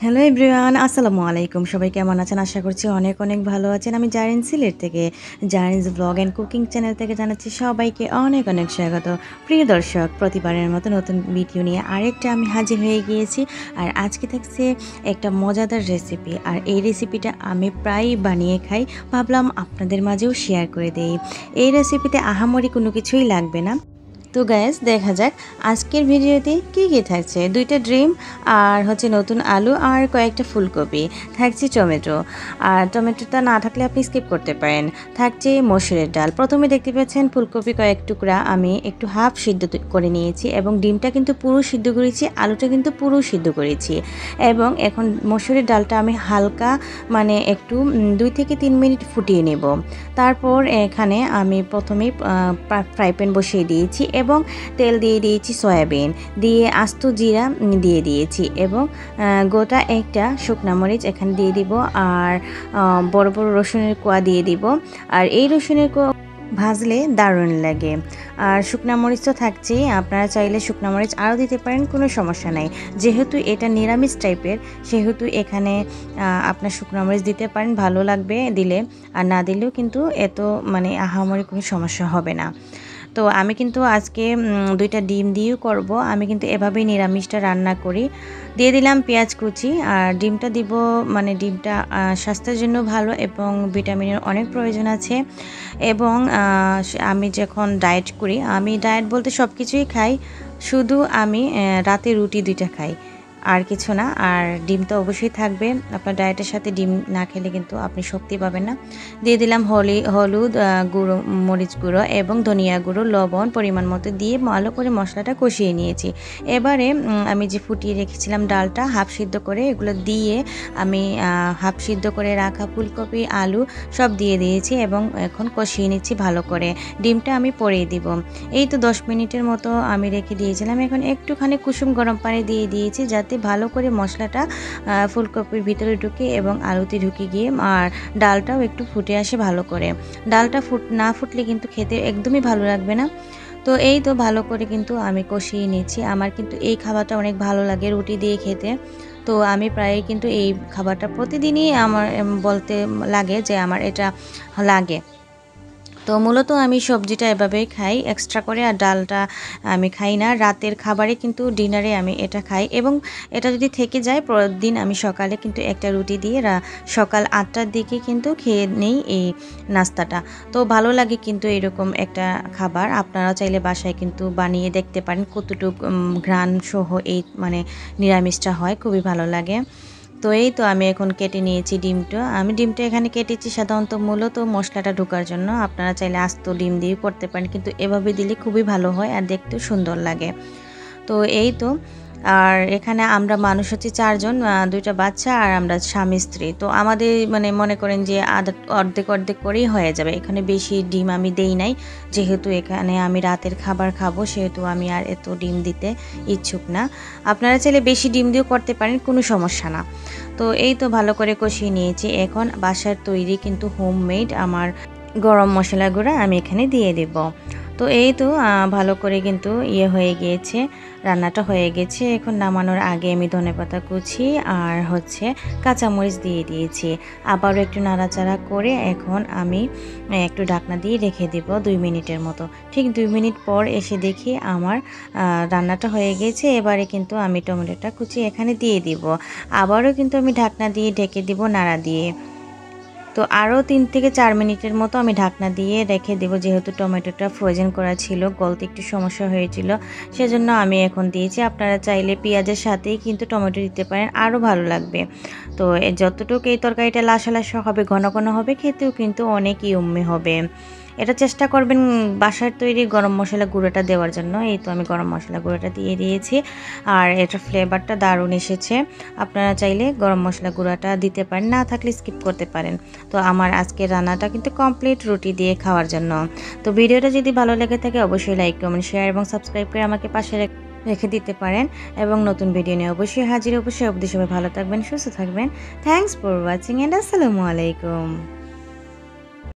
Hello everyone, আসসালামু আলাইকুম। সবাই কেমন আছেন? আশা করছি অনেক অনেক ভালো আছেন। আমি জারিন সিলেট থেকে, জারিনস ব্লগ অ্যান্ড কুকিং চ্যানেল থেকে জানাচ্ছি সবাইকে অনেক অনেক স্বাগত। প্রিয় দর্শক, প্রতিবারের মতো নতুন ভিডিও নিয়ে আরেকটা আমি হাজির হয়ে গিয়েছি। আর আজকে থাকছে একটা মজাদার রেসিপি, আর এই রেসিপিটা আমি প্রায়ই বানিয়ে খাই। ভাবলাম আপনাদের মাঝেও শেয়ার করে দেই। এই রেসিপিতে আহামরি কোনো কিছুই লাগবে না। তো গাইস, দেখা যাক আজকের ভিডিওতে কী কী থাকছে। 2টা ডিম, আর হচ্ছে নতুন আলু, আর কয়েকটা ফুলকপি, থাকছে টমেটো। আর টমেটোটা না থাকলে আপনি স্কিপ করতে পারেন। থাকছে মসুরের ডাল। প্রথমে দেখতে পাচ্ছেন ফুলকপি কয়েক টুকরা আমি একটু হাফ সিদ্ধ করে নিয়েছি, এবং ডিমটা কিন্তু পুরো সিদ্ধ করেছি, আলুটা কিন্তু পুরো সিদ্ধ করেছি। এবং এখন মসুরের ডালটা আমি হালকা একটু 2 থেকে 3 মিনিট ফুটিয়ে নেব। তারপর এখানে আমি প্রথমেই ফ্রাই প্যান বসিয়ে দিয়েছি এবং তেল দিয়ে দিয়েছি, সয়াবিন দিয়ে আস্ত জিরা দিয়ে দিয়েছি, এবং গোটা একটা শুকনা মরিচ এখানে দিয়ে দিব, আর বড় বড় রসুনের কোয়া দিয়ে দিব। আর এই রসুনের কোয়া ভাজলে দারুণ লাগে। আর শুকনা মরিচ তো থাকছেই, আপনারা চাইলে শুকনা মরিচ আরও দিতে পারেন, কোনো সমস্যা নাই। যেহেতু এটা নিরামিষ টাইপের, সেহেতু এখানে আপনার শুকনা মরিচ দিতে পারেন, ভালো লাগবে দিলে। আর না দিলেও কিন্তু এত আহামরি কোনো সমস্যা হবে না। তো আমি কিন্তু আজকে 2টা ডিম দিয়েও করব। আমি কিন্তু এভাবেই নিরামিষটা রান্না করি। দিয়ে দিলাম পেঁয়াজ কুচি, আর ডিমটা দিব, ডিমটা স্বাস্থ্যের জন্য ভালো এবং ভিটামিনের অনেক প্রয়োজন আছে। এবং আমি যখন ডায়েট করি, আমি ডায়েট বলতে সব কিছুই খাই, শুধু আমি রাতে রুটি 2টা খাই, আর কিছু না। আর ডিম তো অবশ্যই থাকবে, আপনার ডায়েটের সাথে ডিম না খেলে কিন্তু আপনি শক্তি পাবেন না। দিয়ে দিলাম হলুদ গুঁড়ো, মরিচ গুঁড়ো এবং ধনিয়া গুঁড়ো, লবণ পরিমাণ মতো দিয়ে ভালো করে মশলাটা কষিয়ে নিয়েছি। এবারে আমি যে ফুটিয়ে রেখেছিলাম ডালটা হাফ সিদ্ধ করে, এগুলো দিয়ে আমি হাফ সিদ্ধ করে রাখা ফুলকপি, আলু সব দিয়ে দিয়েছি, এবং এখন কষিয়ে নিচ্ছি ভালো করে। ডিমটা আমি পরিয়ে দিব। এই তো 10 মিনিটের মতো আমি রেখে দিয়েছিলাম। এখন একটুখানি কুসুম গরম পানি দিয়ে দিয়েছি, যাতে ভালো করে মশলাটা ফুলকপির ভিতরে ঢুকে এবং আলুতে ঢুকে গিয়ে আর ডালটাও একটু ফুটে আসে ভালো করে। ডালটা না ফুটলে কিন্তু খেতে একদমই ভালো লাগবে না। তো এই তো ভালো করে কিন্তু আমি কষিয়ে নিচ্ছি। আমার কিন্তু এই খাবারটা অনেক ভালো লাগে রুটি দিয়ে খেতে। তো আমি প্রায় কিন্তু এই খাবারটা প্রতিদিনই আমার বলতে লাগে যে আমার এটা লাগে। তো মূলত আমি সবজিটা এভাবেই খাই এক্সট্রা করে, আর ডালটা আমি খাই না। রাতের খাবারে কিন্তু ডিনারে আমি এটা খাই, এবং এটা যদি থেকে যায় পরের দিন আমি সকালে কিন্তু একটা রুটি দিয়ে সকাল 8টার দিকে কিন্তু খেয়ে নেই এই নাস্তাটা। তো ভালো লাগে কিন্তু এরকম একটা খাবার। আপনারা চাইলে বাসায় কিন্তু বানিয়ে দেখতে পারেন, কতটুকু ঘ্রাণ সহ এই নিরামিষটা হয়, খুবই ভালো লাগে। তো এই তো আমি এখন কেটে নিয়েছি ডিমটা। আমি ডিমটা এখানে কেটেছি সাধারণত মূলত মশলাটা ঢোকার জন্য। আপনারা চাইলে আস্ত ডিম দিয়ে করতে পারেন, কিন্তু এভাবে দিলে খুবই ভালো হয় আর দেখতেও সুন্দর লাগে। তো এই তো, আর এখানে আমরা মানুষ হচ্ছে 4 জন, 2টা বাচ্চা আর আমরা স্বামী স্ত্রী। তো আমাদের মনে করেন যে অর্ধেক অর্ধেক করেই হয়ে যাবে। এখানে বেশি ডিম আমি দেই নাই, যেহেতু এখানে আমি রাতের খাবার খাবো, সেহেতু আমি আর এত ডিম দিতে ইচ্ছুক না। আপনারা চাইলে বেশি ডিম দিয়েও করতে পারেন, কোনো সমস্যা না। তো এই তো ভালো করে কষিয়ে নিয়েছি। এখন বাসার তৈরি কিন্তু হোমমেড আমার গরম মশলা গুঁড়া আমি এখানে দিয়ে দেব। তো এই তো ভালো করে কিন্তু হয়ে গিয়েছে, রান্নাটা হয়ে গেছে। এখন নামানোর আগে আমি ধনেপাতা কুচি আর কাঁচামরিচ দিয়ে দিয়েছি। আবারও একটু নাড়াচাড়া করে এখন আমি একটু ঢাকনা দিয়ে রেখে দেব 2 মিনিটের মতো। ঠিক 2 মিনিট পর এসে দেখি আমার রান্নাটা হয়ে গেছে। এবারে কিন্তু আমি টমেটোটা কুচি এখানে দিয়ে দিব। আবারও কিন্তু আমি ঢাকনা দিয়ে ঢেকে দিব, নাড়া দিয়ে। তো আরও 3 থেকে 4 মিনিটের মতো আমি ঢাকনা দিয়ে রেখে দেবো, যেহেতু টমেটোটা ফ্রোজেন করা ছিল, গলতে একটু সমস্যা হয়েছিল, সেজন্য আমি এখন দিয়েছি। আপনারা চাইলে পেঁয়াজের সাথেই কিন্তু টমেটো দিতে পারেন, আরও ভালো লাগবে। তো যতটুকু এই তরকারিটা লাসা লাসা হবে, ঘন ঘন হবে, খেতেও কিন্তু অনেক ইয়ম্মি হবে। এটা চেষ্টা করবেন বাসার তৈরি গরম মশলা গুঁড়োটা দেওয়ার জন্য। এই তো আমি গরম মশলা গুঁড়োটা দিয়ে দিয়েছি, আর এটার ফ্লেভারটা দারুণ এসেছে। আপনারা চাইলে গরম মশলা গুঁড়োটা দিতে পারেন, না থাকলে স্কিপ করতে পারেন। তো আমার আজকের রান্নাটা কিন্তু কমপ্লিট রুটি দিয়ে খাওয়ার জন্য। তো ভিডিওটা যদি ভালো লেগে থাকে অবশ্যই লাইক, কমেন্ট, শেয়ার এবং সাবস্ক্রাইব করে আমাকে পাশে রেখে দিতে পারেন, এবং নতুন ভিডিও নিয়ে অবশ্যই হাজির। অবশ্যই সবাই ভালো থাকবেন, সুস্থ থাকবেন। থ্যাংকস ফর ওয়াচিং, অ্যান্ড আসসালামু আলাইকুম।